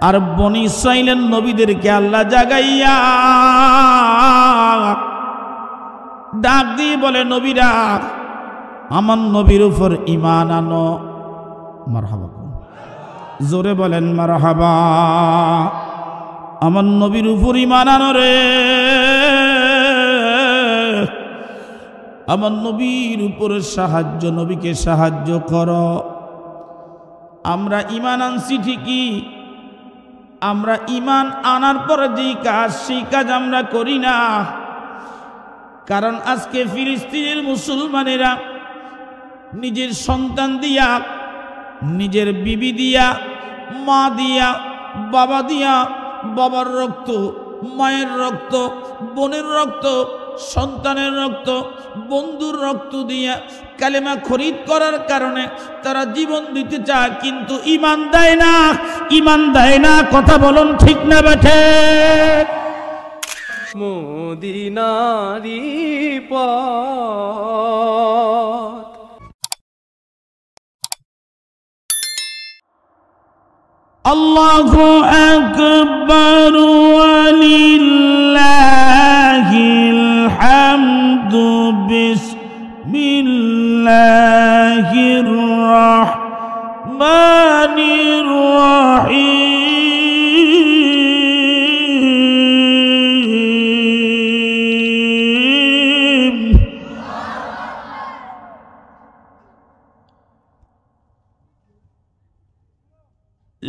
আর বনি ইসরাইলের নবীদেরকে আল্লাহ জাগাইয়া ডাক দিয়ে বলে, নবীরা আমার নবীর উপর ঈমান আনো। মারহাবা, জোরে বলেন মারহাবা। আমার নবীর উপর ঈমান আনো রে, আমার নবীর উপর সাহায্য, নবীকে সাহায্য করো। আমরা ঈমান আনছি ঠিকই, আমরা ঈমান আনার পরে যেই কাজ, সেই কাজ আমরা করি না। কারণ আজকে ফিলিস্তিনের মুসলমানেরা নিজের সন্তান দিয়া, নিজের বিবি দিয়া, মা দিয়া, বাবা দিয়া, বাবার রক্ত, মায়ের রক্ত, বোনের রক্ত, সন্তানের রক্ত, বন্ধুর রক্ত দিয়া কালেমা খরিদ করার কারণে তারা জীবন দিতে চায়, কিন্তু ঈমান দেয় না, ঈমান দেয় না। কথা বলুন ঠিক না বেঠে? মদিনারি পথ আল্লাহু আকবার ওয়ালিল্লাহিল হামদু বিসমিল্লাহির রাহমানির রাহিম।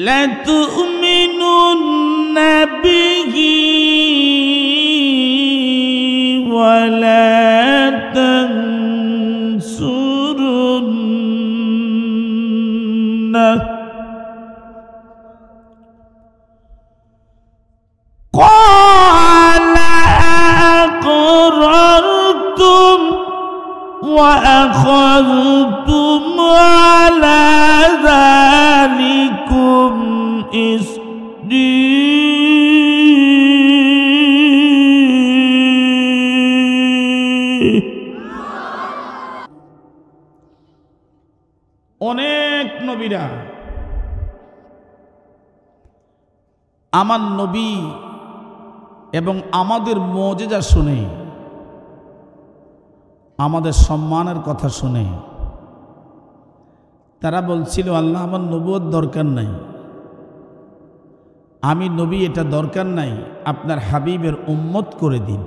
লা তু'মিনুন্না বিহি ওয়া লা তানসুরুন্নাহ ক্বালা আকরারতুম ওয়া আখাযতুম আলা যালিকুম ইসরি। অনেক নবীরা আমার নবী এবং আমাদের মুজিজা শুনে, আমাদের সম্মানের কথা শুনে তারা বলছিল, আল্লাহ আমার নবুয়ত দরকার নাই, আমি নবী এটা দরকার নাই, আপনার হাবিবের উম্মত করে দিন।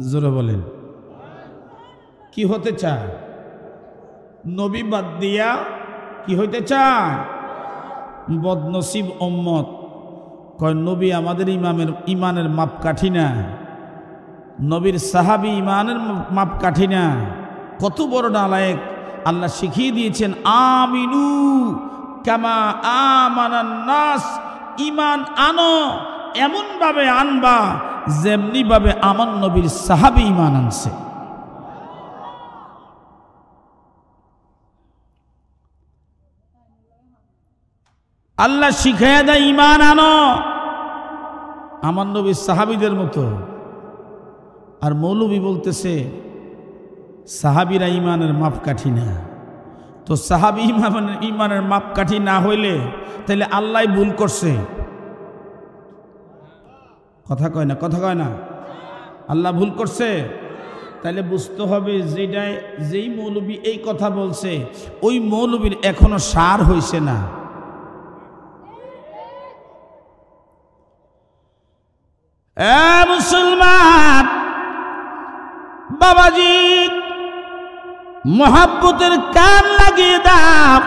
জোরে বলেন, কি হতে চায়? নবী বাদ দিয়া কি হইতে চায়? বদনসিব উম্মত। কয় নবী আমাদের ইমানের মাপকাঠি না, নবীর সাহাবী ইমানের মাপকাঠি না। কত বড় নালায়েক! আল্লাহ শিখিয়ে দিয়েছেন, আমিনু কামা আমানান নাস, ঈমান আনো এমন ভাবে আনবা যেমনি ভাবে আমার নবীর সাহাবী ঈমান আনছে। আল্লাহ শিখাইয়া দেয়, ঈমান আনো আমার নবীর সাহাবীদের মতো। আর মৌলবী বলতেছে সাহাবীরা ঈমানের মাপকাঠি না। তো সাহাবী ঈমানের মাপকাঠি না হইলে তাহলে আল্লাহ ভুল করছে। কথা কয় না, কথা কয় না? আল্লাহ ভুল করছে। তাহলে বুঝতে হবে যেই মৌলবী এই কথা বলছে, ওই মৌলবীর এখনো সার হইছে না। মুসলমান বাবাজি, মোহাব্বতের কান লাগিয়ে দাও।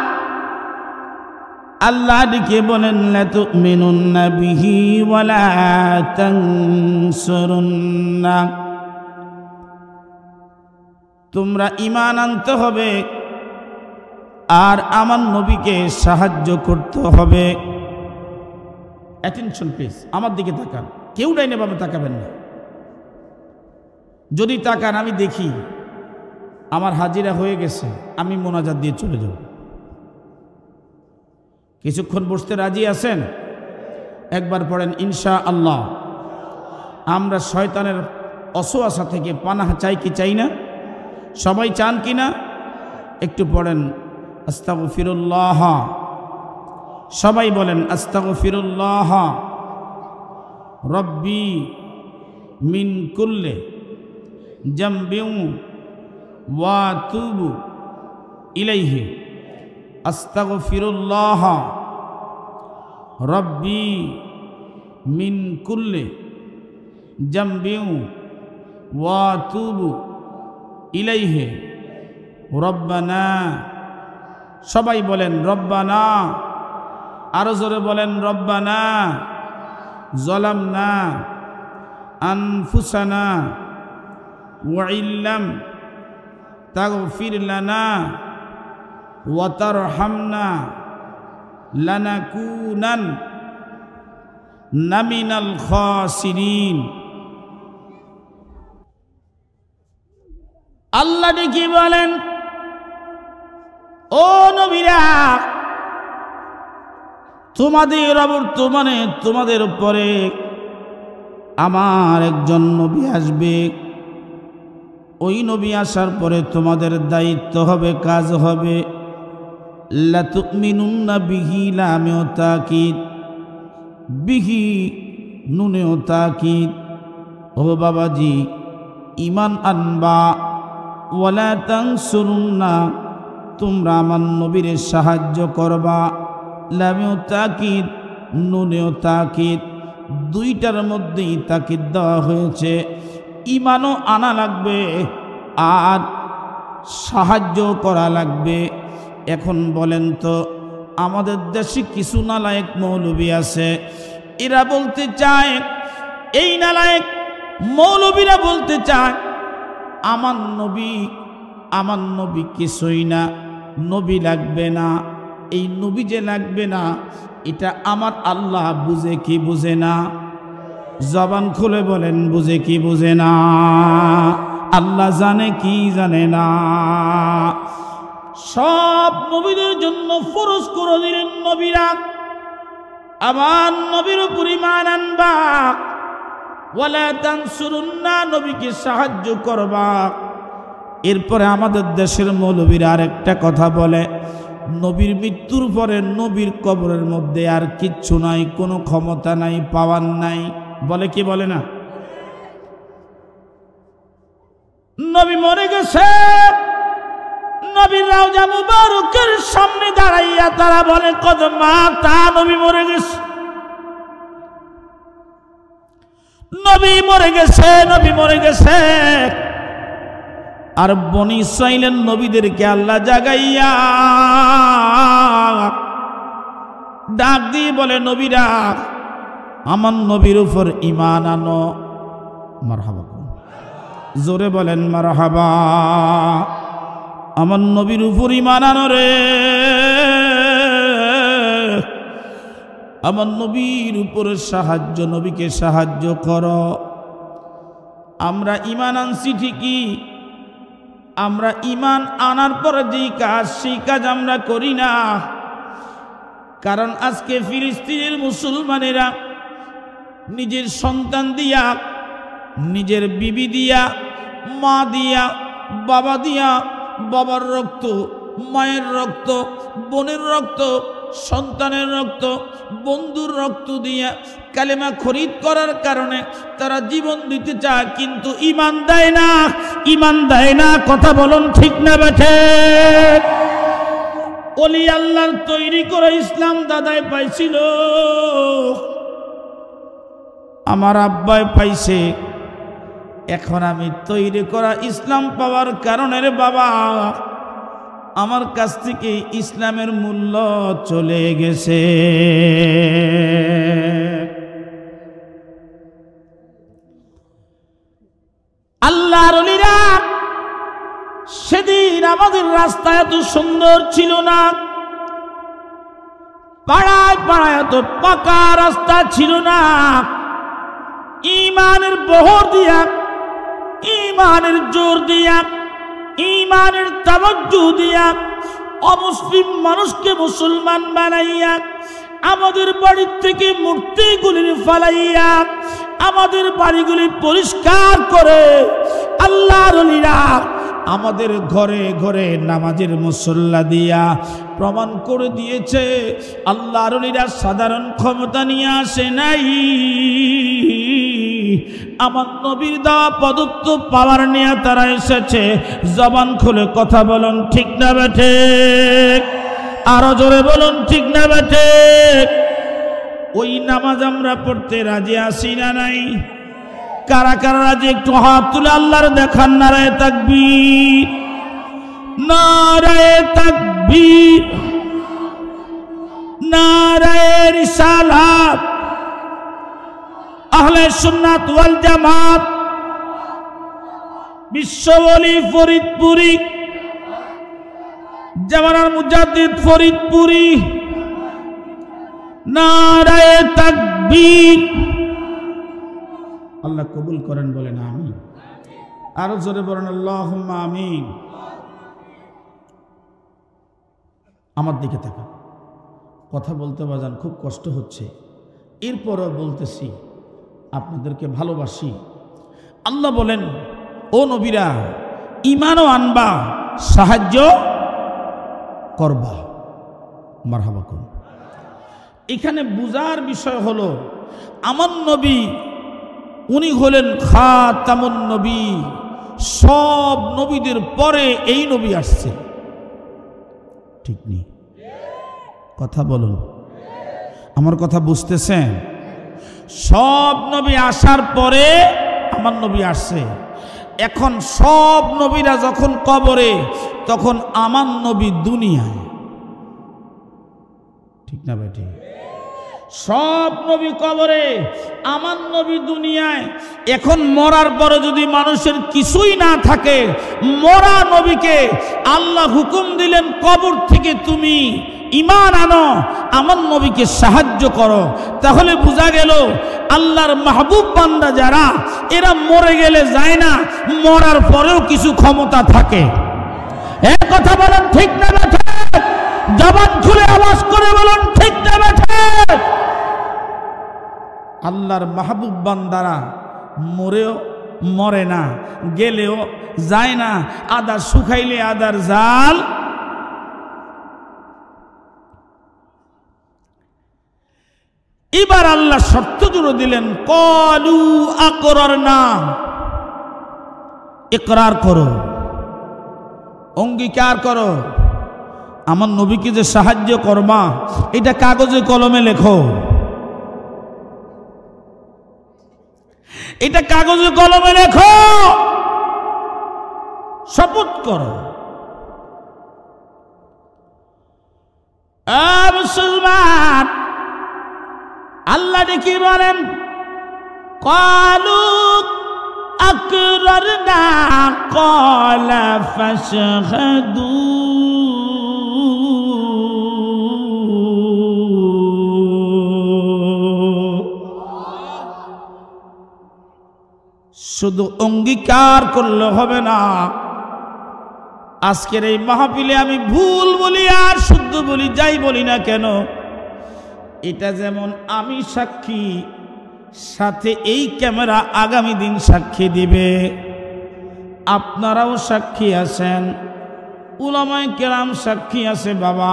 আল্লাহ ডেকে বলেন, লা তু'মিনুন্না বিহি ওয়া লা তানসুরুন্না, তোমরা ঈমান আনতে হবে আর আমার নবীকে সাহায্য করতে হবে। অ্যাটেনশন প্লিজ, আমার দিকে তাকান, কেউ ডাইনে বামে তাকাবেন না। যদি তাকান আমি দেখি আমার হাজিরা হয়ে গেছে, আমি মোনাজাত দিয়ে চলে যাব। কিছুক্ষণ বসতে রাজি আছেন? একবার পড়েন ইনশাআল্লাহ। আমরা শয়তানের অসওয়াসা থেকে পানাহ চাই কি চাই না? সবাই চান কি না? একটু পড়েন আস্তাগফিরুল্লাহ সবাই বলেন আস্তাগফিরুল্লাহ রব্বি মিন কুল্লি জামবিন ওয়া আতুবু ইলাইহি। আস্তাগফিরুল্লাহ রব্বি মিন কুল্লি জামবিন ওয়া আতুবু ইলাইহি। রব্বানা, সবাই বলেন রব্বানা, আরো জোরে বলেন রব্বানা যালামনা আনফুসানা ওয়া ইল্লাম তাগফির লানা ওয়া তারহামনা লানাকুনান্না মিনাল খাসিরিন। আল্লাহ ডেকে বলেন, ও নবীরা, তোমাদের উপরে আমার একজন নবী আসবে। ওই নবী আসার পরে তোমাদের দায়িত্ব হবে, কাজ হবে লা তুমিনুন্না বিহি, লামেও তাকিদ, বিহি নুনেও তাকিদ। ও বাবাজি, ইমান আনবা। ওয়ালা তানসুরুন্না, তোমরা আমার নবীর সাহায্য করবা। লামেও তাকিদ, নুনেও তাকিদ, দুইটার মধ্যেই তাকিদ দেওয়া হয়েছে। ইমানও আনা লাগবে আর সাহায্য করা লাগবে। এখন বলেন তো, আমাদের দেশে কিছু নালায়েক মৌলবী আছে, এরা বলতে চায়, এই নালায়েক মৌলবীরা বলতে চায় আমার নবী কিছুই না, নবী লাগবে না। এই নবী যে লাগবে না, এটা আমার আল্লাহ বুঝে কি বুঝে না? জবান খুলে বলেন, বুঝে কি বুঝে না? আল্লাহ জানে কি জানে না? সব নবীদের জন্য ফরজ করে দিলেন নবীরা, আমার নবীর উপর ঈমান আনবা। ওয়ালা তানসুরুন্না, নবীকে সাহায্য করবা। এরপরে আমাদের দেশের মৌলবীরা আরেকটা কথা বলে, নবীর মৃত্যুর পরে নবীর কবরের মধ্যে আর কিচ্ছু নাই, কোনো ক্ষমতা নাই, পাওয়ার নাই। বলে কি বলে না? নবী মরে গেছে, নবীর রওজা মুবারকের সামনে দাঁড়াইয়া তারা বলে কদ মাতা, নবী মরে গেছে, নবী মরে গেছে, নবী মরে গেছে। আর বনি ইসরাইলের নবীদেরকে আল্লাহ জাগাইয়া ডাক দিয়ে বলে, নবীরা আমার নবীর উপর ঈমান আনো। মারহাবা, জোরে বলেন মারহাবা। আমার নবীর উপর ঈমান আনো রে, আমার নবীর উপরে সাহায্য, নবীকে সাহায্য করো। আমরা ঈমান আনছি ঠিকই, আমরা ঈমান আনার পরে যেই কাজ, সেই কাজ আমরা করি না। কারণ আজকে ফিলিস্তিনের মুসলমানেরা নিজের সন্তান দিয়া, নিজের বিবি দিয়া, মা দিয়া, বাবা দিয়া, বাবার রক্ত, মায়ের রক্ত, বোনের রক্ত, সন্তানের রক্ত, বন্ধুর রক্ত দিয়া কালেমা খরিদ করার কারণে তারা জীবন দিতে চায়, কিন্তু ঈমান দেয় না, ঈমান দেয় না। কথা বলুন ঠিক না বেঠে? ওলি আল্লাহর তৈরি করে ইসলাম দাদাই পাইছিল, আমার আব্বাই পাইছে। এখন আমি তৈরি করা ইসলাম পাওয়ার কারণে রে বাবা, আমার কাছ থেকে ইসলামের মূল্য চলে গেছে। আল্লাহর ওলিরা সেদিন আমাদের রাস্তা এত সুন্দর ছিল না, পাড়ায় পাড়ায় এত পাকা রাস্তা ছিল না। ঈমানের বহর দিয়া, ঈমানের জোর দিয়া, ঈমানের তাওয়াজ্জু দিয়া অমুসলিম মানুষকে মুসলমান বানাইয়া, আমাদের বাড়ির থেকে মূর্তিগুলি ফালাইয়া আমাদের বাড়িগুলি পরিষ্কার করে আল্লাহর ওলিরা আমাদের ঘরে ঘরে নামাজের মুসল্লা দিয়া প্রমাণ করে দিয়েছে আল্লাহর ওলিরা সাধারণ ক্ষমতা নিয়ে আসে নাই, আমার নবীর দেওয়া প্রদত্ত পাওয়ার নিয়ে তারা এসেছে। জবান খুলে কথা বলুন ঠিক না বেঠে? আরো জোরে বলুন ঠিক না বেঠে? ওই নামাজ আমরা পড়তে রাজি আছি না নাই? কারা কারা রাজি একটু হাত তুলে আল্লাহর দেখান। নারায়ে তাকবীর, নারায়ে তাকবীর, নারায়ে রিসালাত। আহলে সুন্নাত ওয়াল জামাত, বিশ্বওয়ালি ফরিদপুরি, জামানার মুজাদ্দিদ ফরিদপুরি, নারায়ে তাকবীর। আল্লাহ কবুল করেন বলেন আমিন। আরো জোরে বলেন আল্লাহুম্মা আমিন। আমার দিকে তাকান, কথা বলতে বাজান খুব কষ্ট হচ্ছে, এরপরও বলতেছি আপনাদেরকে ভালোবাসি। আল্লাহ বলেন ও নবীরা ঈমানও আনবা, সাহায্য করবা। মারহাবা করুন। এখানে বুঝার বিষয় হলো আমার নবী উনি হলেন খাতামুন নবী, সব নবীদের পরে এই নবী আসছে, ঠিক নেই? কথা বলুন, আমার কথা বুঝতেছেন? সব নবী আসার পরে আমার নবী আসছে। এখন সব নবীরা যখন কবরে, তখন আমার নবী দুনিয়ায়, ঠিক না বেটি? সব নবী কবরে, আমার নবী দুনিয়ায়। এখন মরার পরে যদি মানুষের কিছুই না থাকে, মরা নবীকে আল্লাহ হুকুম দিলেন কবর থেকে তুমি ঈমান আনো, আমার নবীকে সাহায্য করো। তাহলে বোঝা গেল আল্লাহর মাহবুব বান্দা যারা, এরা মরে গেলে যায় না, মরার পরেও কিছু ক্ষমতা থাকে। এই কথা বলেন ঠিক না বেঠে? জবান খুলে আওয়াজ করে বলুন ঠিক না বেঠে? আল্লাহর মাহবুব বান্দারা মরেও মরে না, গেলেও যায় না, আদার শুকাইলে আদার জাল। এবার আল্লাহ শর্ত জুড়ে দিলেন, ক্বালু আকরারনা, ইকরার করো, অঙ্গীকার করো, আমার নবীকে যে সাহায্য করবা এটা কাগজে কলমে লেখো, এটা কাগজে কলমে লেখো, শপথ করো। মুসলমান, আল্লাহ দেখি বলেন ক্বালু আকরারনা ক্বালা ফাশহাদু। শুধু অঙ্গীকার করলে হবে না। আজকের এই মাহফিলে আমি ভুল বলি আর শুদ্ধ বলি, যাই বলি না কেন, এটা যেমন আমি সাক্ষী, সাথে এই ক্যামেরা আগামী দিন সাক্ষী দিবে, আপনারাও সাক্ষী আছেন, উলামায়ে কেরাম সাক্ষী আছে। বাবা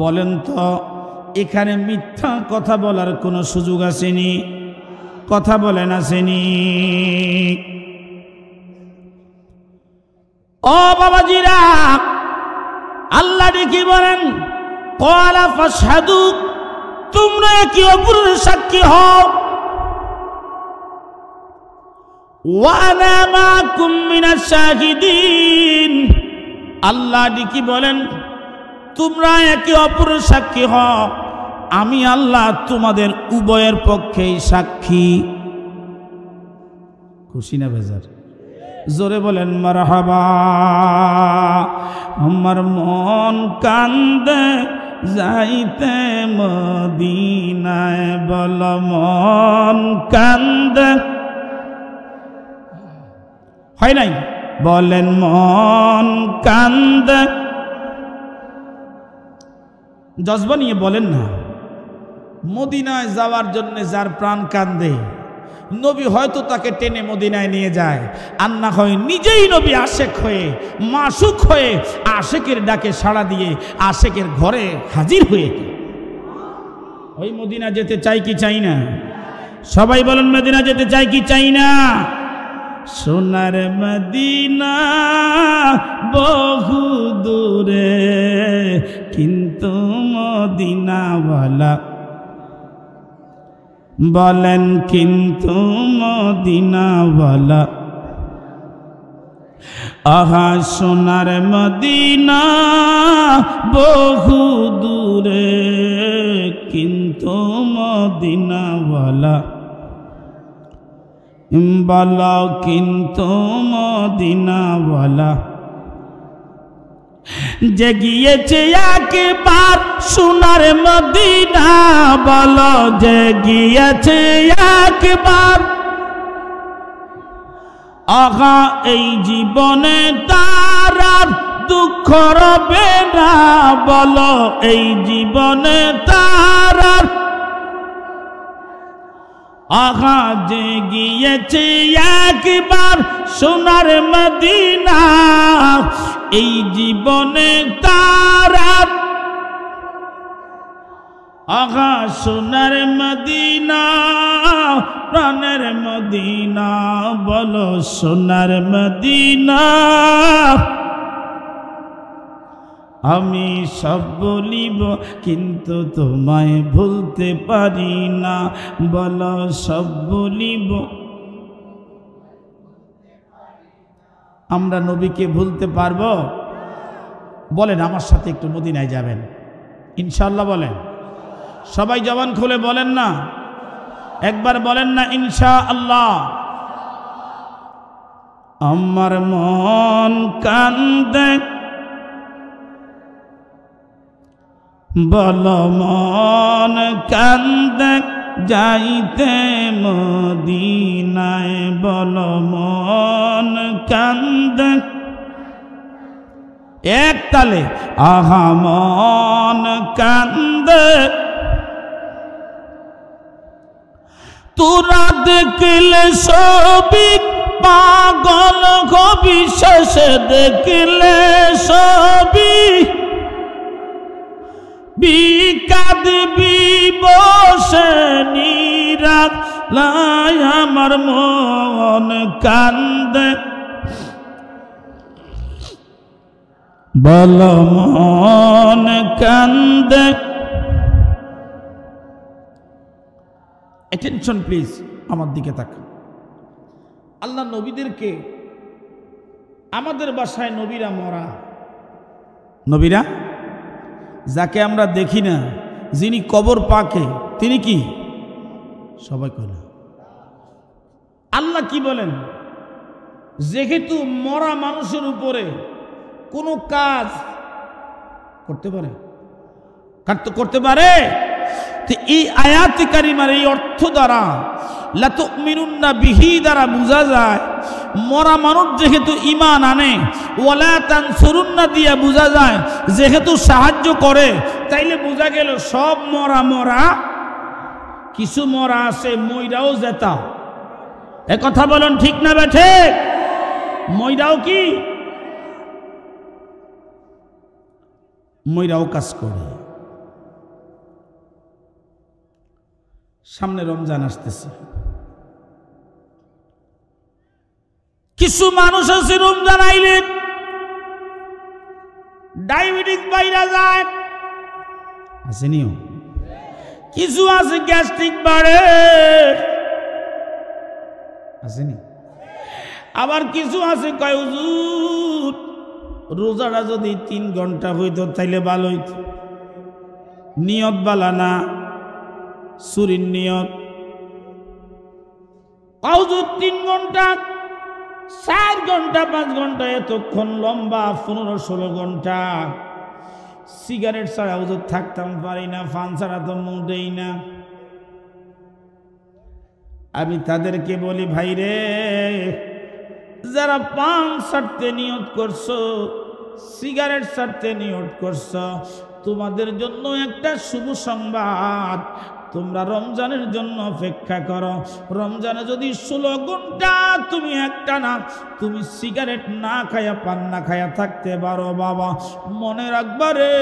বলেন তো, এখানে মিথ্যা কথা বলার কোনো সুযোগ আসেনি? কথা বলেন আসেনি? ও বাবাজিরা, আল্লাহ দেখি বলেন ক্বালা ফাশহাদু, তোমরা একে অপরের সাক্ষী হও। ওয়া আনা মাআকুম মিনাশ শাহিদিন, আল্লাহ দেখি বলেন তোমরা একে অপরের সাক্ষী হও, আমি আল্লাহ তোমাদের উভয়ের পক্ষেই সাক্ষী। খুশি না বেজার? জোরে বলেন মারহাবা। আমার মন কান্দে যাইতে মদিনায়, বল মন কান্দে, হয় নাই? বলেন মন কান্দে, জজবা নিয়ে বলেন না। মদিনায় যাওয়ার জন্য যার প্রাণ কান্দে, নবী হয়তো তাকে টেনে মদিনায় নিয়ে যায়, আর না হয় নিজেই নবী আশেক হয়ে মাসুক হয়ে আশেকের ডাকে সাড়া দিয়ে আশেকের ঘরে হাজির হয়ে ওই মদিনা যেতে চাই কি চাই না? সবাই বলেন মদিনা যেতে চাই কি চাই না? সোনার মদিনা বহু দূরে, কিন্তু মদিনাওয়ালা বলেন কিন্তু মদিনাওয়ালা, আহা সোনার মদিনা বহু দূরে, কিন্তু মদিনাওয়ালা বলো কিন্তু মদিনাওয়ালা যে গিয়েছে একবার সোনার মদিনা, বলো যে গিয়েছে একবার, আহা এই জীবনে তার আর দুঃখ রবে না, বলো এই জীবনে তার আর, আহা যে গিয়েছে একবার সোনার মদিনা, এই জীবনে তার আর, আহা সোনার মদিনা প্রাণের মদিনা, বলো সোনার মদিনা আমি সব বলিব কিন্তু তোমায় ভুলতে পারি না, বলো সব বলিব। আমরা নবীকে ভুলতে পারবো? বলেন আমার সাথে একটু মদিনায় যাবেন ইনশাআল্লাহ, বলেন সবাই জবান খুলে বলেন না, একবার বলেন না ইনশাআল্লাহ। আমার মন কান্দে বলো মন কান্দে যাইতে মদিনায়, বলো মন কান্দে এক তালে, আহা মন কান্দে তোরা দেখলে ছবি পাগল হবি, শেষে দেখলে ছবি বিকাদিবি বসে নিরাত লাই, আমার মন কান্দে বলো মন কান্দে। অ্যাটেনশন প্লিজ, আমার দিকে তাকান। আল্লাহ নবীদেরকে আমাদের বাসায় নবীরা মরা, নবীরা যাকে আমরা দেখি না, যিনি কবর পাকে তিনি কি? সবাই কয় না। আল্লাহ কি বলেন? যেহেতু মরা মানুষের উপরে কোনো কাজ করতে পারে, করতে পারে, তো এই আয়াতে কারিমার এই অর্থ দ্বারা লা তুমিনুন্না বিহি দ্বারা বোঝা যায় মরা মানুষ যেহেতু ঈমান আনে, ওয়ালা তানসুরুন্না দিয়া বোঝা যায় যেহেতু সাহায্য করে, তাইলে বোঝা গেল সব মরা মরা, কিছু মরা আছে মইরাও জেতা। এ কথা বলেন ঠিক না বেঠে? মইরাও কি? মইরাও কাজ করে। সামনে রমজান আসতেছে, কিছু মানুষ আছে রমজান আইলে ডায়াবেটিস বাইরা যায়, আসেনিও। কিছু আছে গ্যাস্ট্রিক বাড়ে, আসেনি। আবার কিছু আছে কয় হুজুর রোজাটা যদি 3 ঘন্টা হইতো তাইলে ভালো হইতো। নিয়ত বালা না, সুরির নিয়ত। হুজুর 3 ঘন্টা 4 ঘন্টা 5 ঘন্টা এতক্ষণ লম্বা 15-16 ঘন্টা সিগারেট ছাড়া হুজুর থাকতাম পারি না, পান ছাড়া তো মোটেই না। আমি তাদেরকে বলি ভাই রে, যারা পান ছাড়তে নিয়ত করছো, সিগারেট ছাড়তে নিয়ত করছো, তোমাদের জন্য একটা শুভ সংবাদ, তোমরা রমজানের জন্য অপেক্ষা করো। রমজানে যদি 16 ঘন্টা তুমি একটানা তুমি সিগারেট না খায়া পান না খায়া থাকতে পারো বাবা, মনে রাখবা রে,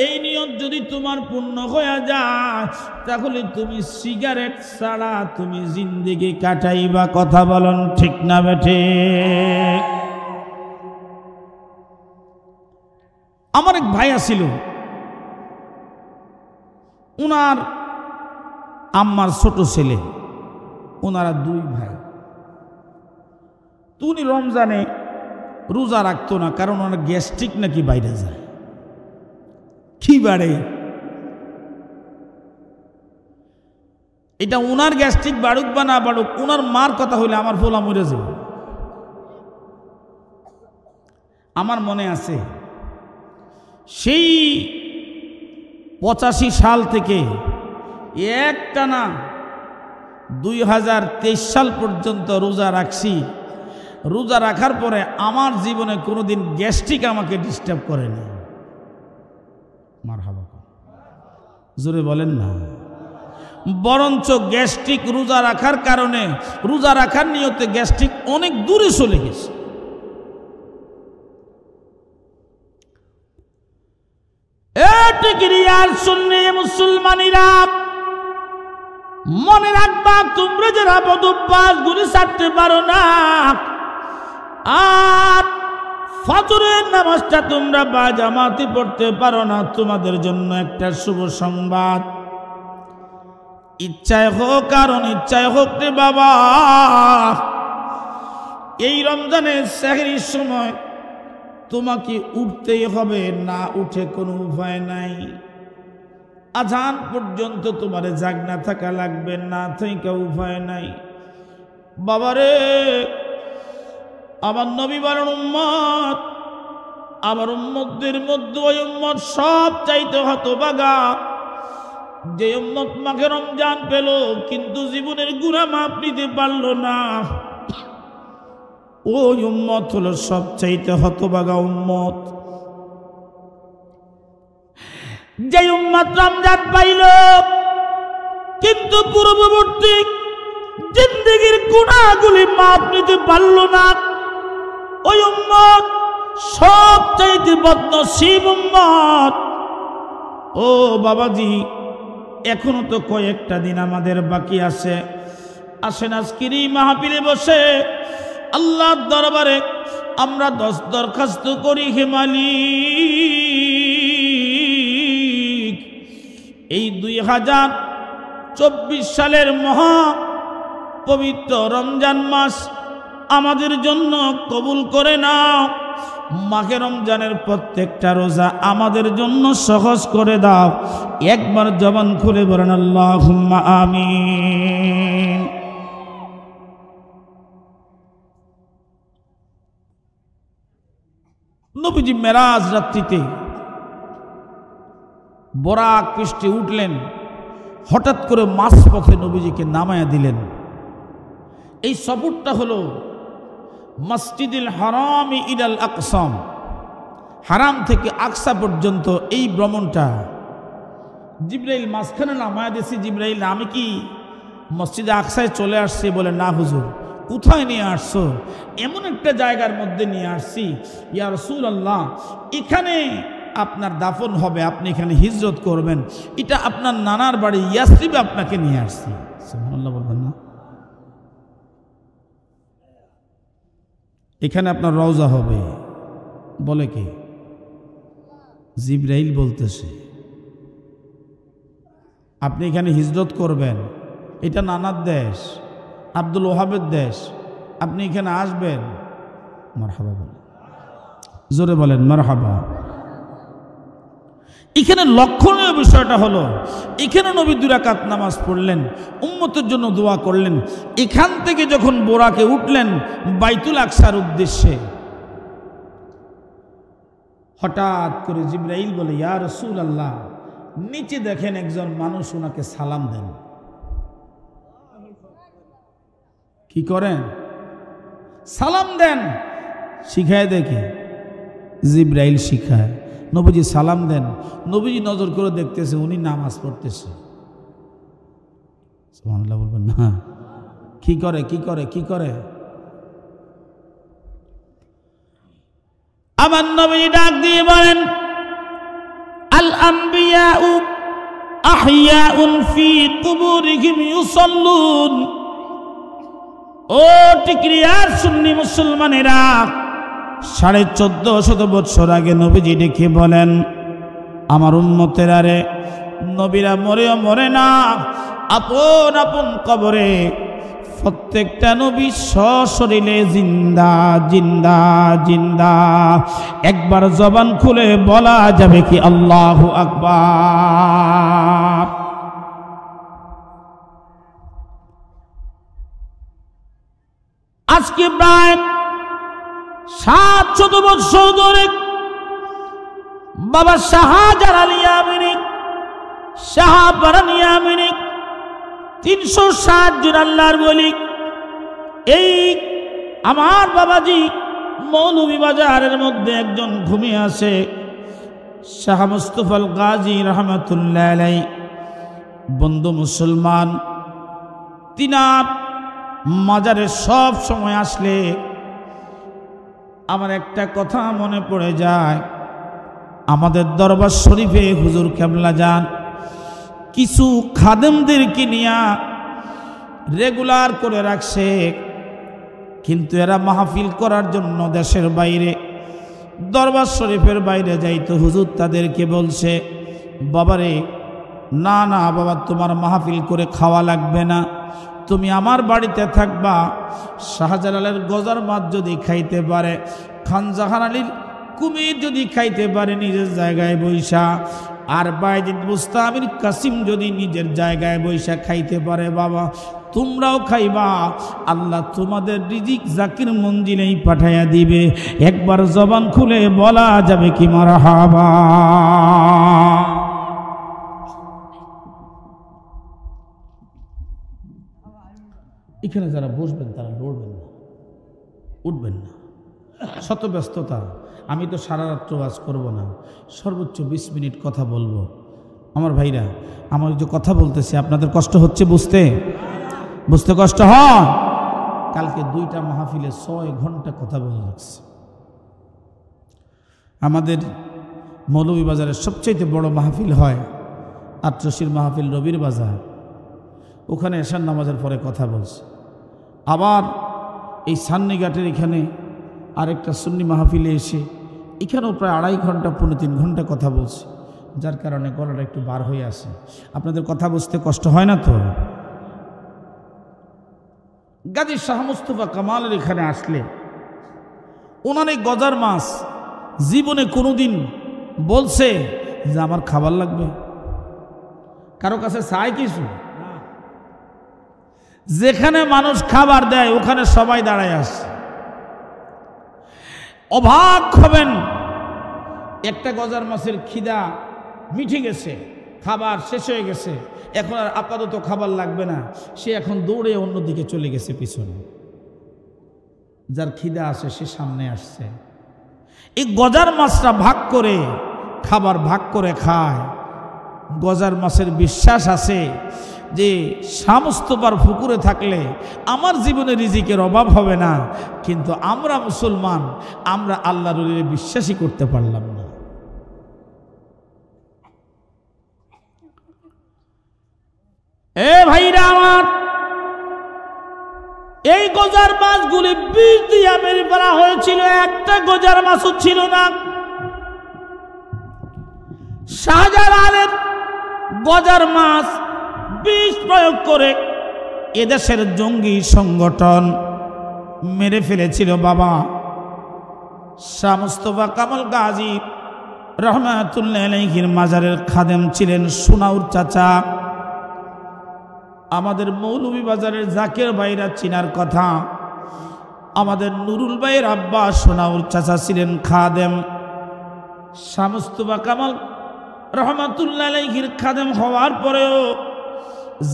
এই নিয়ত যদি তোমার পূর্ণ হয়ে যায় তাহলে তুমি সিগারেট ছাড়া তুমি জিন্দেগি কাটাইবা। কথা বলেন ঠিক না বেঠে? আমার এক ভাই আছিল, উনার আম্মার ছোট ছেলে, ওনারা 2 ভাই। উনি রমজানে রোজা রাখতো না, কারণ ওনার গ্যাস্ট্রিক নাকি বাইরে যায়, কি বাড়ে। এটা উনার গ্যাস্ট্রিক বাড়ুক বা না বাড়ুক, উনার মার কথা হইলে আমার ফোলা মরে যাবে। আমার মনে আছে সেই 85 সাল থেকে একটানা 2023 সাল পর্যন্ত রোজা রাখছি। রোজা রাখার পরে আমার জীবনে কোনোদিন গ্যাস্ট্রিক আমাকে ডিস্টার্ব করেনি। মারহাবা, জোরে বলেন না। বরঞ্চ গ্যাস্ট্রিক রোজা রাখার কারণে, রোজা রাখার নিয়তে গ্যাস্ট্রিক অনেক দূরে চলে গেছে। মুসলমানিরা মনে রাখবা, তোমরা যারা বদভ্যাস গুলি ছাড়তে পারো না, আর ফজরের নামাজটা তোমরা বা জামাতে পড়তে পারো না, তোমাদের জন্য একটা শুভ সংবাদ। ইচ্ছায় হোক আর অনিচ্ছায় হোক রে বাবা, এই রমজানের সেহরির সময় তোমাকে উঠতেই হবে, না উঠে কোনো উপায় নাই। আজান পর্যন্ত তোমারে জাগনা থাকা লাগবে, না থেকে উপায় নাই। বাবারে, আমার নবী বলেন উম্মত, আমার উম্মতদের মধ্যে ওই উম্মত সব চাইতে হতভাগা যে উম্মত মাকে রমজান পেল কিন্তু জীবনের গুনাহ মাপ নিতে পারল না। ওই উম্মত হলো সব চাইতে হতভাগা উম্মত। যে উম্মত রমজান পাইল কিন্তু পূর্ববর্তী জিন্দেগির গুনাহগুলি মাপ নিতে পারল না, ওই উম্মত সব চাইতে বদনসিব উম্মত। ও বাবাজি, এখনো তো কয়েকটা দিন আমাদের বাকি আছে। আসেন আজকের এই মাহফিলে বসে আল্লাহর দরবারে আমরা দরখাস্ত করি, হে মালিক, এই 2024 সালের মহা পবিত্র রমজান মাস আমাদের জন্য কবুল করে নাও। মাহে রমজানের প্রত্যেকটা রোজা আমাদের জন্য সহজ করে দাও। একবার জবান খুলে বলেন আল্লাহুম্মা আমিন। নবীজি মেরাজ রাত্রিতে বরাক পৃষ্ঠে উঠলেন, হঠাৎ করে মাঝ পথে নবীজিকে নামায়া দিলেন। এই সফরটা হলো মসজিদুল হারাম ইলাল আকসাম, হারাম থেকে আকসা পর্যন্ত এই ভ্রমণটা। জিবরাইল মাঝখানে নামায়া দিয়েছি। জিবরাইল, আমি কি মসজিদে আকসায় চলে আসছি? বলে, না হুজুর। কোথায় নিয়ে আসছো? এমন একটা জায়গার মধ্যে নিয়ে আসছি ইয়া রাসূলুল্লাহ, এখানে আপনার দাফন হবে, আপনি এখানে হিজরত করবেন। এটা আপনার নানার বাড়ি ইয়াসরিবে আপনাকে নিয়ে আসছি। সুবহানাল্লাহ বলবেন না? এখানে আপনার রওজা হবে। বলে কে? জিবরাইল বলতেছে আপনি এখানে হিজরত করবেন। এটা নানার দেশ, আব্দুল ওহাবের দেশ, আপনি এখানে আসবেন। মারহাবা বলেন, জোরে বলেন মারহাবা। এখানে লক্ষণীয় বিষয়টা হলো, এখানে নবী 2 রাকাত নামাজ পড়লেন, উম্মতের জন্য দোয়া করলেন। এখান থেকে যখন বোরাকে উঠলেন বাইতুল আকসার উদ্দেশ্যে, হঠাৎ করে জিবরাইল বলে, ইয়া রাসূলুল্লাহ, নিচে দেখেন একজন মানুষ, ওনাকে সালাম দেন। কি করেন? সালাম দেন। শিখায় দেখে জিবরাইল শিখায়। নবীজি সালাম দেন, নবীজি নজর করে দেখতেছে উনি নামাজ পড়তেছে। সুবহানাল্লাহ বলবেন না? কি করে কি করে কি করে? আমার নবীজি ডাক দিয়ে বলেন, আল আনবিয়াউ আহইয়াউন ফি কুবুরিহিম ইউসাল্লুন। ও টিকরিয়ার সুন্নি মুসলমানেরা, 1450 বছর আগে নবীজি ডেকে বলেন, আমার উম্মতেরা রে, নবীরা মরেও মরে না, আপন আপন কবরে প্রত্যেকটা নবী সশরীরে জিন্দা জিন্দা জিন্দা। একবার জবান খুলে বলা যাবে কি আল্লাহু আকবার? আজকে প্রায় 700 বছর ধরে বাবা শাহজালাল ইয়ামানি, শাহবারান ইয়ামানি, 360 জন আল্লাহর ওলি, এই আমার বাবাজি মৌলভীবাজারের মধ্যে একজন ঘুমিয়ে আছে, শাহ মুস্তাফাল গাজী রহমাতুল্লাহ আলাইহি। বন্ধু মুসলমান, তিনার মাজারে সব সময় আসলে আমার একটা কথা মনে পড়ে যায়। আমাদের দরবার শরীফে হুজুর কেবলা যান কিছু খাদেমদেরকে নিয়ে রেগুলার করে রাখছে, কিন্তু এরা মাহফিল করার জন্য দেশের বাইরে, দরবার শরীফের বাইরে যাইতো। হুজুর তাদেরকে বলছে, বাবারে না না বাবা, তোমার মাহফিল করে খাওয়া লাগবে না, তুমি আমার বাড়িতে থাকবা। শাহজালালের গজার মাছ যদি খাইতে পারে, খান জাহান আলীর কুমির যদি খাইতে পারে নিজের জায়গায় বৈশা, আর বায়েজিদ মুস্তামির কাসিম যদি নিজের জায়গায় বৈশা খাইতে পারে, বাবা তোমরাও খাইবা। আল্লাহ তোমাদের রিজিক জাকির মঞ্জিলেই পাঠাইয়া দিবে। একবার জবান খুলে বলা যাবে কি মারহাবা? এখানে যারা বসবেন তারা লড়বেন না, উঠবেন না। শত ব্যস্ততা, আমি তো সারা রাত্র ওয়াজ করবো না, সর্বোচ্চ 20 মিনিট কথা বলবো। আমার ভাইরা, আমার যে কথা বলতেছি আপনাদের কষ্ট হচ্ছে বুঝতে? বুঝতে কষ্ট হয়? কালকে 2টা মাহফিলে 6 ঘন্টা কথা বলে রাখছে। আমাদের মৌলভীবাজারের সবচেয়ে বড় মাহফিল হয় আটরশির মাহফিল, রবির বাজার। ওখানে এশার নামাজের পরে কথা বলছে। আবার এই সান্নিঘাটের এখানে আরেকটা সুন্নি মাহফিলে এসে এখানেও প্রায় 2.5 ঘন্টা 3 ঘন্টা কথা বলছে, যার কারণে গলাটা একটু বার হয়ে আসে। আপনাদের কথা বুঝতে কষ্ট হয় না তো? গাজী শাহ মুস্তফা কামালের এখানে আসলে ওনার এই গজার মাছ জীবনে কোনোদিন বলছে যে আমার খাবার লাগবে? কারো কাছে চাই কিছু? যেখানে মানুষ খাবার দেয় ওখানে সবাই দাঁড়ায় আসে। অবাক হবেন, একটা গজার মাছের খিদা মিঠে গেছে, খাবার শেষ হয়ে গেছে, এখন আর আপাতত খাবার লাগবে না, সে এখন দৌড়ে অন্যদিকে চলে গেছে পিছনে। যার খিদা আসে সে সামনে আসছে। এই গজার মাছটা ভাগ করে খাবার ভাগ করে খায়। গজার মাছের বিশ্বাস আছে যে শামস্তবার পুকুরে থাকলে আমার জীবনে রিজিকের অভাব হবে না, কিন্তু আমরা মুসলমান, আমরা আল্লাহর ওলিরে বিশ্বাসই করতে পারলাম না। এ ভাইরা আমার, এই গজার মাছগুলি বিষ দিয়া মেরে ফেলা হয়েছিল, একটা গজার মাছও ছিল না। শাহজালালের গজার মাছ বিষ প্রয়োগ করে এদেশের জঙ্গি সংগঠন মেরে ফেলেছিল। বাবা শাহ মুস্তফা কামাল গাজী রহমাতুল্লাহ আলাইহির মাজারের খাদেম ছিলেন সোনাউর চাচা। আমাদের মৌলভীবাজারের জাকের ভাইরা চিনার কথা, আমাদের নুরুল ভাইয়ের আব্বা সোনাউর চাচা ছিলেন খাদেম। শাহ মুস্তফা কামাল রহমাতুল্লাহ আলাইহির খাদেম হওয়ার পরেও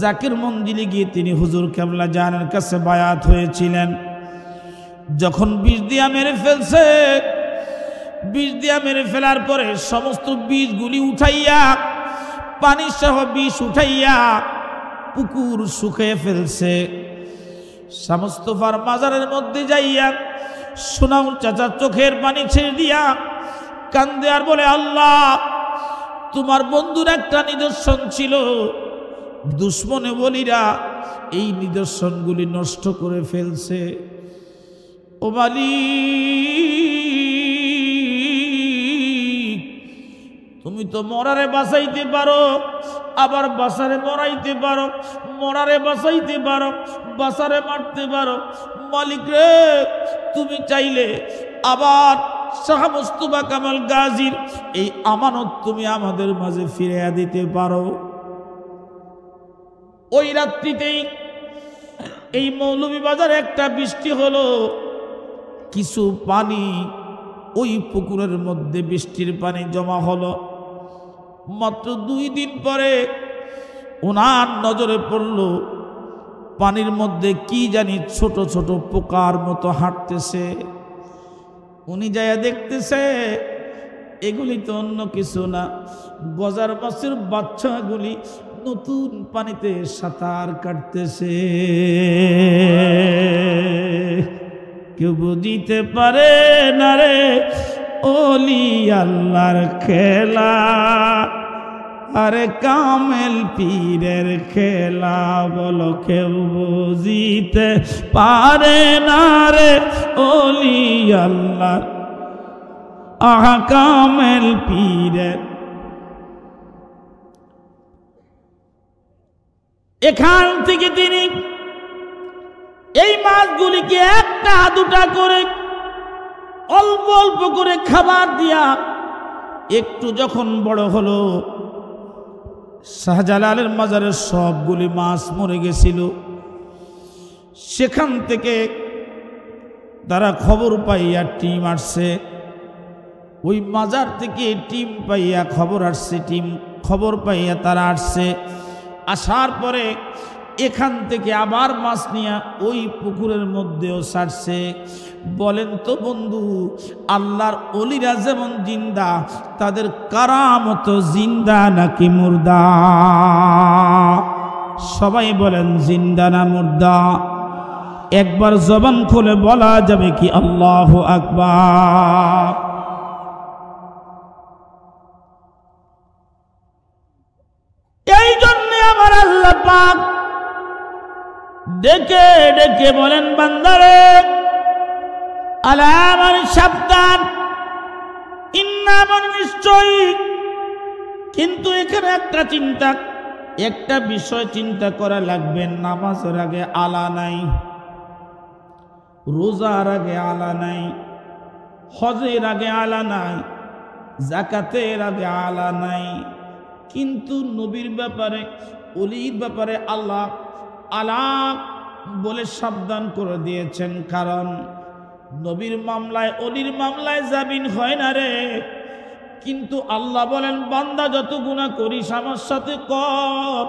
জাকির মঞ্জিলে গিয়ে তিনি হুজুর কেবলা জানের কাছে বায়াত হয়েছিলেন। যখন বিষ দিয়া মেরে ফেলছে, বিষ দিয়া মেরে ফেলার পরে সমস্ত বিষগুলি উঠাইয়া পানি সহ বিষ উঠাইয়া পুকুর শুকিয়ে ফেলছে। শাহ মুস্তাফার মাজারের মধ্যে যাইয়া সোনাউর চাচা চোখের পানি ছেড়ে দিয়া কান্দে আর বলে, আল্লাহ, তোমার বন্ধুর একটা নিদর্শন ছিল, দুশ্মনে বলিরা এই নিদর্শনগুলি নষ্ট করে ফেলছে। ও মালিক, তুমি তো মরারে বাঁচাইতে পারো, আবার বাসারে মরাইতে পারো, মরারে বাঁচাইতে পারো, বাসারে মারতে পারো। মালিক রে, তুমি চাইলে আবার শাহ মুস্তাফা কামাল গাজীর এই আমানত তুমি আমাদের মাঝে ফিরিয়ে দিতে পারো। ওই রাত্রিতেই এই মৌলভীবাজারে একটা বৃষ্টি হলো, কিছু পানি ওই পুকুরের মধ্যে বৃষ্টির পানি জমা হলো। মাত্র 2 দিন পরে ওনার নজরে পড়ল পানির মধ্যে কি জানি ছোট ছোট পোকার মতো হাঁটতেছে। উনি যাইয়া দেখতেছে এগুলি তো অন্য কিছু না, গজার মাছের বাচ্চাগুলি নতুন পানিতে সাঁতার কাটতেছে। কেউ বুঝিতে পারে না রে ওলি আল্লাহর খেলা, আরে কামেল পীরের খেলা, বলো কেউ বুঝিতে পারে না রে ওলি আল্লাহর আহা কামেল পীরের। এখান থেকে তিনি এই মাছগুলিকে 1-2 করে অল্প অল্প করে খাবার দিয়া একটু যখন বড় হলো, শাহজালালের মাজারের সবগুলি মাছ মরে গেছিল। সেখান থেকে তারা খবর পাইয়া টিম আসছে, ওই মাজার থেকে টিম পাইয়া খবর আসছে, টিম খবর পাইয়া তারা আসছে। আসার পরে এখান থেকে আবার মাছ নিয়ে ওই পুকুরের মধ্যেও ছাড়ছে। বলেন তো বন্ধু, আল্লাহর ওলিরা যেমন জিন্দা, তাদের কারামত জিন্দা নাকি মুর্দা? সবাই বলেন জিন্দা না মুর্দা? একবার জবান খুলে বলা যাবে কি আল্লাহু আকবার? এই জন্য আমার আল্লাহ পাক ডেকে ডেকে বলেন, বান্দারে আলামান সাবধান, ইন্নামন নিশ্চয়ই। কিন্তু এখানে একটা চিন্তা, একটা বিষয় চিন্তা করা লাগবে। নামাজের আগে আলা নাই, রোজার আগে আলা নাই, হজের আগে আলা নাই, যাকাতের আগে আলা নাই। কিন্তু নবীর ব্যাপারে, ওলির ব্যাপারে আল্লাহ আলা বলে সাবধান করে দিয়েছেন। কারণ নবীর মামলায়, ওলির মামলায় জামিন হয় না রে। কিন্তু আল্লাহ বলেন, বান্দা যত গুনাহ করিস আমার সাথে কর।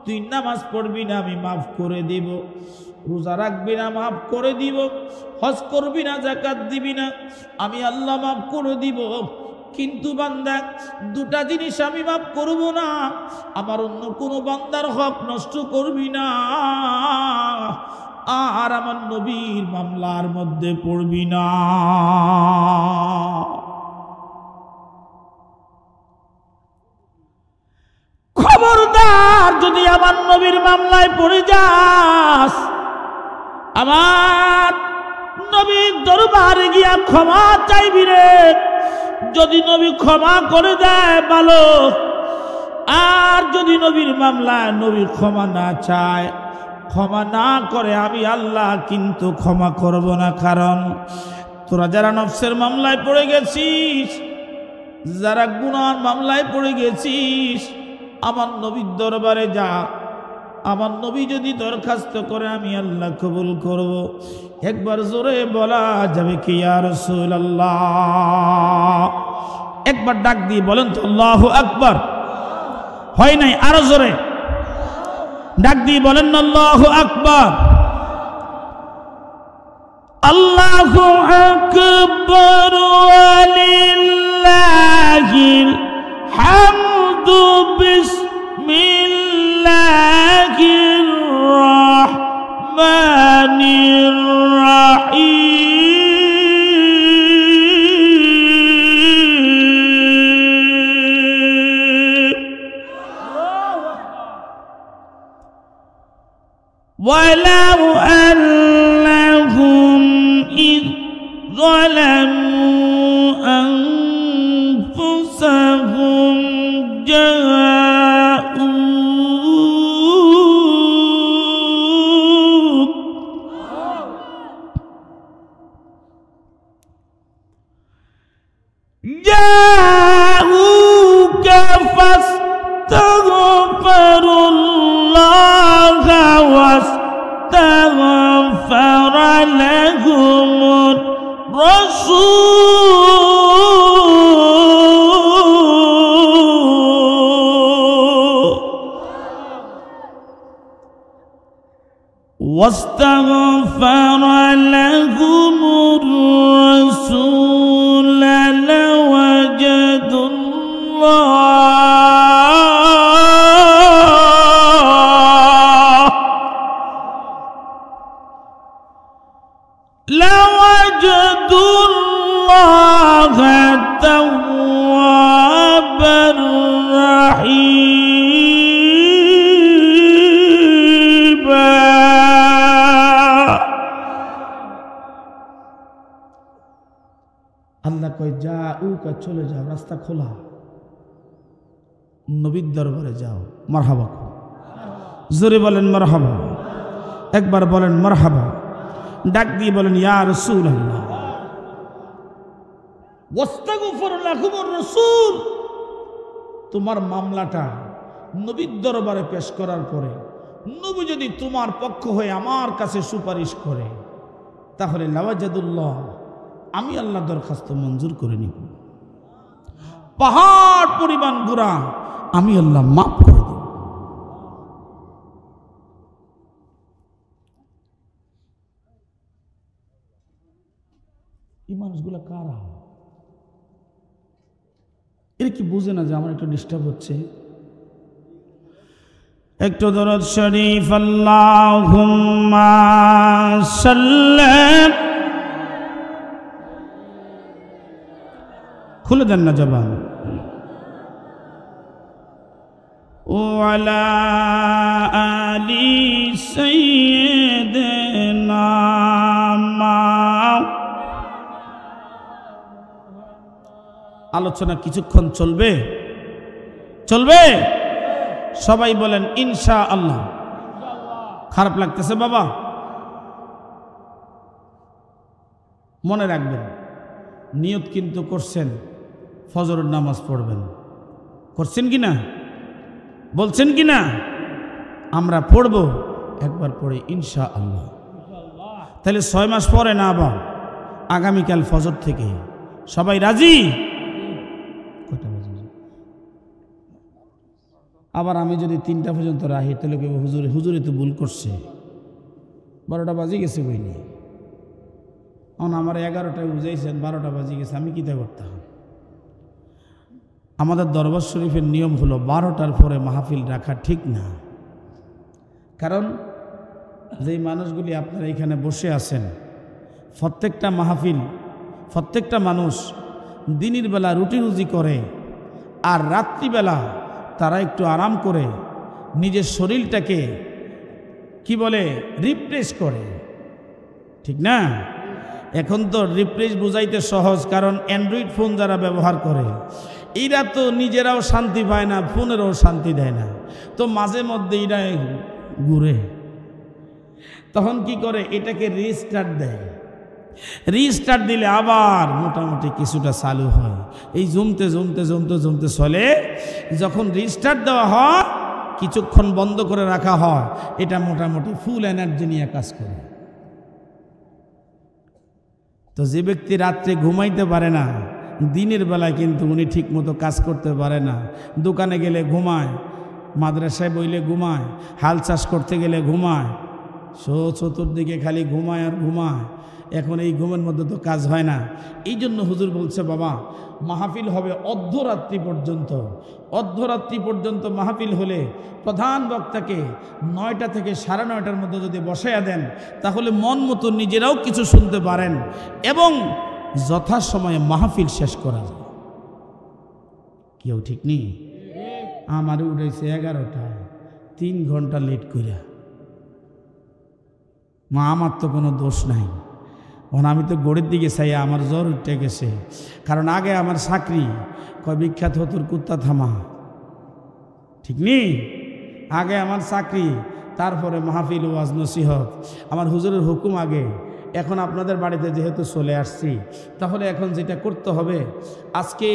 তুই নামাজ পড়বি না, আমি মাফ করে দিব। রোজা রাখবি না, মাফ করে দিব। হজ করবি না, যাকাত দিবি না, আমি আল্লাহ মাফ করে দিব। কিন্তু বান্দা, 2টা জিনিস আমি মাফ করব না। আমার অন্য কোনো বান্দার হক নষ্ট করবি না, আর আমার নবীর মামলার মধ্যে পড়বি না। খবরদার, যদি আমার নবীর মামলায় পড়ে যাস, আমার নবীর দরবারে গিয়া ক্ষমা চাইবি রে। যদি নবী ক্ষমা করে দেয় ভালো, আর যদি নবীর মামলায় নবী ক্ষমা না চায়, ক্ষমা না করে, আমি আল্লাহ কিন্তু ক্ষমা করব না। কারণ তোরা যারা নফসের মামলায় পড়ে গেছিস, যারা গুনার মামলায় পড়ে গেছিস, আমার নবীর দরবারে যা। আমার নবী যদি দরখাস্ত করে, আমি আল্লাহ কবুল করব। একবার জোরে বলা যাবে কি ইয়া রাসূলুল্লাহ? একবার ডাক দিয়ে বলেন তো আল্লাহু আকবার। হয় নাই? আরো জোরে ডাক দিয়ে বলেন আল্লাহু আকবার। আল্লাহ أكبر ولله الحمد بسم الله الرحمن الرحيم ولو أنهم إذ ظلموا أنفسهم جاءوك فاستغفروا الله واستغفر لهم الرسول واستغفر لهم الرسول لوجدوا الله توابا رحيما আল্লাহ কয় যাউকা চলে যাও, রাস্তা খোলা, নবীর দরবারে যাও। মারহাবা, জোরে বলেন মারহাবা, একবার বলেন মারহাবা, ডাক দিয়ে বলেন ইয়া রাসূলুল্লাহ। ওয়াস্তাগফির লাকুমুর রাসূল, তোমার মামলাটা নবীর দরবারে পেশ করার পরে নবী যদি তোমার পক্ষ হয়ে আমার কাছে সুপারিশ করে তাহলে লাওয়াজাদুল্লাহ, আমি আল্লাহ দরখাস্ত মঞ্জুর করে নিব। পাহাড় পরিমাণ গুনাহ আমি আল্লাহ মাফ করে দেব। এই মানুষগুলা কারা? এর কি বুঝে না যে আমার একটু ডিস্টার্ব হচ্ছে? একটু দরুদ শরীফ আল্লাহুম্মা সাল্লি, খুলে দেন না জবান, ওয়ালা আলি সাইয়্যিদিনা আলোচনা কিছুক্ষণ চলবে, চলবে? সবাই বলেন ইনশাআল্লাহ। খারাপ লাগতেছে বাবা? মনে রাখবেন, নিয়ত কিন্তু করছেন ফজরের নামাজ পড়বেন, করছেন কি না? বলছেন কি না? আমরা পড়ব, একবার পড়ে ইনশাআল্লাহ। তাহলে 6 মাস পরে না, আবার আগামীকাল ফজর থেকে। সবাই রাজি? আবার আমি যদি 3টা পর্যন্ত রাহি তাহলে হুজুরে তো ভুল করছে, 12টা বাজে গেছে বইনি। এখন আমার 11টায় বুঝাইছেন, 12টা বাজে গেছে, আমি কিতা করতাম? আমাদের দরবার শরীফের নিয়ম হলো 12টার পরে মাহফিল রাখা ঠিক না। কারণ যেই মানুষগুলি আপনারা এখানে বসে আছেন, প্রত্যেকটা মাহফিল, প্রত্যেকটা মানুষ দিনের বেলা রুটি রুজি করে, আর রাত্রিবেলা তারা একটু আরাম করে নিজের শরীরটাকে কি বলে রিফ্রেশ করে, ঠিক না? এখন তো রিফ্রেশ বুঝাইতে সহজ, কারণ অ্যান্ড্রয়েড ফোন যারা ব্যবহার করে এরা তো নিজেরাও শান্তি পায় না, ফোনেরও শান্তি দেয় না, তো মাঝে মধ্যে এরা ঘুরে। তখন কি করে, এটাকে রিস্টার্ট দেয়। রিস্টার্ট দিলে আবার মোটামুটি কিছুটা চালু হয়, এই জমতে জমতে জমতে জমতে চলে। যখন রিস্টার্ট দেওয়া হয়, কিছুক্ষণ বন্ধ করে রাখা হয়, এটা মোটামুটি ফুল এনার্জি নিয়ে কাজ করে। তো যে ব্যক্তি রাত্রে ঘুমাইতে পারে না, দিনের বেলায় কিন্তু উনি ঠিক মতো কাজ করতে পারে না। দোকানে গেলে ঘুমায়, মাদ্রাসায় বইলে ঘুমায়, হাল চাষ করতে গেলে ঘুমায়, চতুর্দিকে খালি ঘুমায় আর ঘুমায়। এখন এই ঘুমের মধ্যে তো কাজ হয় না। এই জন্য হুজুর বলছে বাবা মাহফিল হবে অর্ধরাত্রি পর্যন্ত। অর্ধরাত্রি পর্যন্ত মাহফিল হলে প্রধান বক্তাকে 9টা থেকে 9:30টার মধ্যে যদি বসাইয়া দেন তাহলে মন মতো নিজেরাও কিছু শুনতে পারেন এবং যথাসময়ে মাহফিল শেষ করা যায়। কেউ ঠিক নেই? আমার উঠেছে 11টায়, 3 ঘন্টা লেট করিয়া। মা আমার তো কোনো দোষ নাই, আমি তো গড়ের দিকে চাই আমার জ্বর উঠে গেছে। কারণ আগে আমার চাকরি কয় বিখ্যাত হতোর কুত্তা থামা, ঠিক নেই? আগে আমার চাকরি, তারপরে মাহফিল ওয়াজ নসিহত, আমার হুজুরের হুকুম আগে। এখন আপনাদের বাড়িতে যেহেতু চলে আসছি তাহলে এখন যেটা করতে হবে, আজকে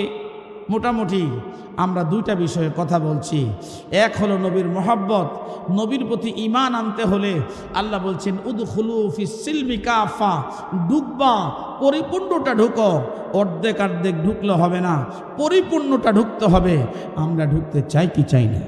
মোটামুটি আমরা 2টা বিষয়ে কথা বলছি। এক হলো নবীর মহব্বত, নবীর প্রতি ঈমান আনতে হলে আল্লাহ বলছেন উদখুলু ফিস সিলমি কাফা, ঢুকবা পরিপূর্ণটা ঢুকো, অর্ধেক ঢুকলে হবে না, পরিপূর্ণটা ঢুকতে হবে। আমরা ঢুকতে চাই কি চাই না?